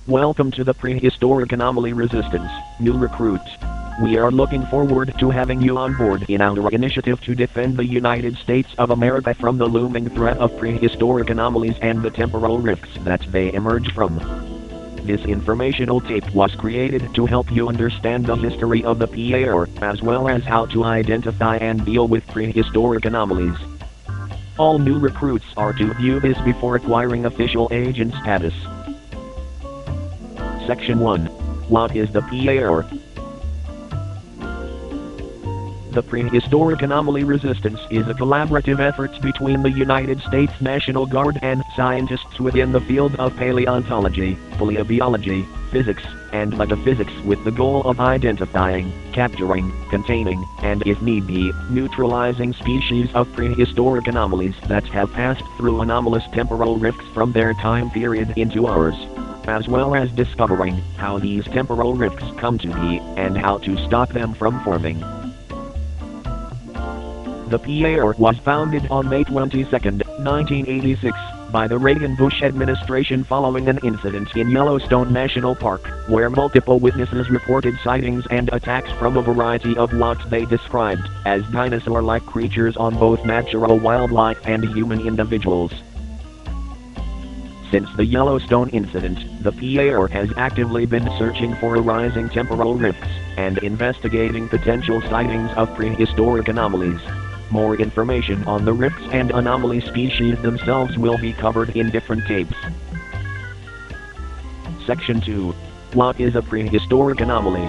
Welcome to the Prehistoric Anomaly Resistance, new recruits. We are looking forward to having you on board in our initiative to defend the United States of America from the looming threat of prehistoric anomalies and the temporal rifts that they emerge from. This informational tape was created to help you understand the history of the PAR, as well as how to identify and deal with prehistoric anomalies. All new recruits are to view this before acquiring official agent status. Section 1. What is the PAR? The Prehistoric Anomaly Resistance is a collaborative effort between the United States National Guard and scientists within the field of paleontology, paleobiology, physics, and metaphysics with the goal of identifying, capturing, containing, and if need be, neutralizing species of prehistoric anomalies that have passed through anomalous temporal rifts from their time period into ours, as well as discovering how these temporal rifts come to be and how to stop them from forming. The PAR was founded on May 22, 1986, by the Reagan-Bush administration following an incident in Yellowstone National Park, where multiple witnesses reported sightings and attacks from a variety of what they described as dinosaur-like creatures on both natural wildlife and human individuals. Since the Yellowstone incident, the PAR has actively been searching for rising temporal rifts and investigating potential sightings of prehistoric anomalies. More information on the rifts and anomaly species themselves will be covered in different tapes. Section 2. What is a prehistoric anomaly?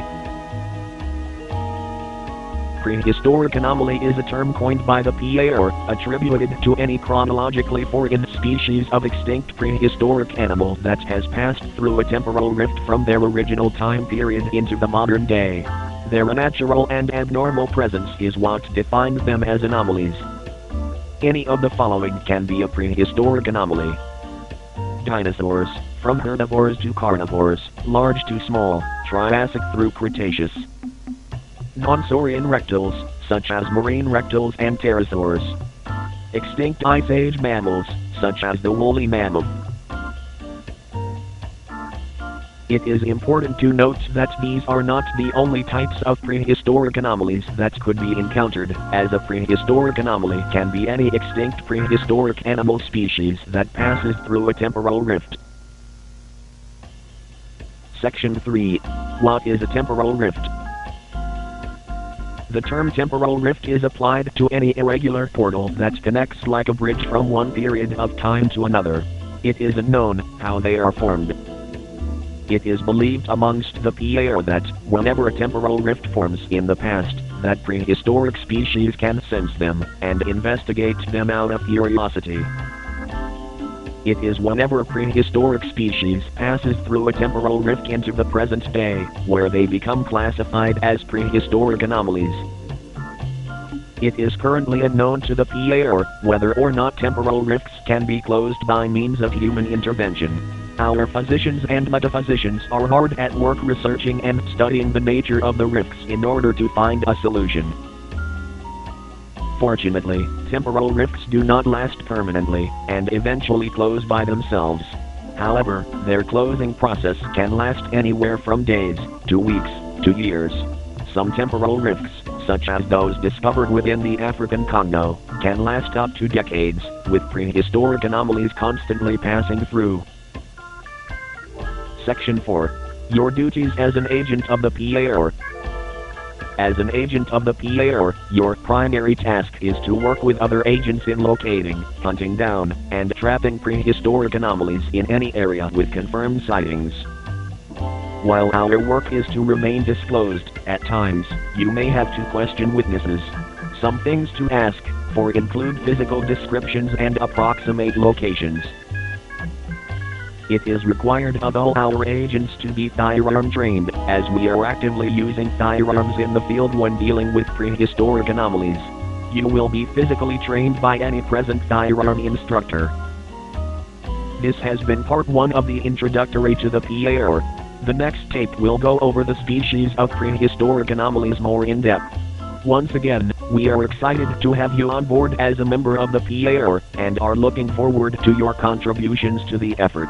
Prehistoric anomaly is a term coined by the PAR, attributed to any chronologically foreign species of extinct prehistoric animal that has passed through a temporal rift from their original time period into the modern day. Their unnatural and abnormal presence is what defines them as anomalies. Any of the following can be a prehistoric anomaly. Dinosaurs, from herbivores to carnivores, large to small, Triassic through Cretaceous. Non-saurian reptiles, such as marine reptiles and pterosaurs. Extinct Ice Age mammals, such as the woolly mammoth. It is important to note that these are not the only types of prehistoric anomalies that could be encountered, as a prehistoric anomaly can be any extinct prehistoric animal species that passes through a temporal rift. Section 3. What is a temporal rift? The term temporal rift is applied to any irregular portal that connects like a bridge from one period of time to another. It isn't known how they are formed. It is believed amongst the PAR that, whenever a temporal rift forms in the past, that prehistoric species can sense them, and investigate them out of curiosity. It is whenever a prehistoric species passes through a temporal rift into the present day, where they become classified as prehistoric anomalies. It is currently unknown to the PAR whether or not temporal rifts can be closed by means of human intervention. Our physicians and metaphysicians are hard at work researching and studying the nature of the rifts in order to find a solution. Fortunately, temporal rifts do not last permanently, and eventually close by themselves. However, their closing process can last anywhere from days, to weeks, to years. Some temporal rifts, such as those discovered within the African Congo, can last up to decades, with prehistoric anomalies constantly passing through. Section 4. Your duties as an agent of the PAR. As an agent of the PAR, your primary task is to work with other agents in locating, hunting down, and trapping prehistoric anomalies in any area with confirmed sightings. While our work is to remain disclosed, at times, you may have to question witnesses. Some things to ask for include physical descriptions and approximate locations. It is required of all our agents to be firearm trained, as we are actively using firearms in the field when dealing with prehistoric anomalies. You will be physically trained by any present firearm instructor. This has been part 1 of the introductory to the PAR. The next tape will go over the species of prehistoric anomalies more in depth. Once again, we are excited to have you on board as a member of the PAR, and are looking forward to your contributions to the effort.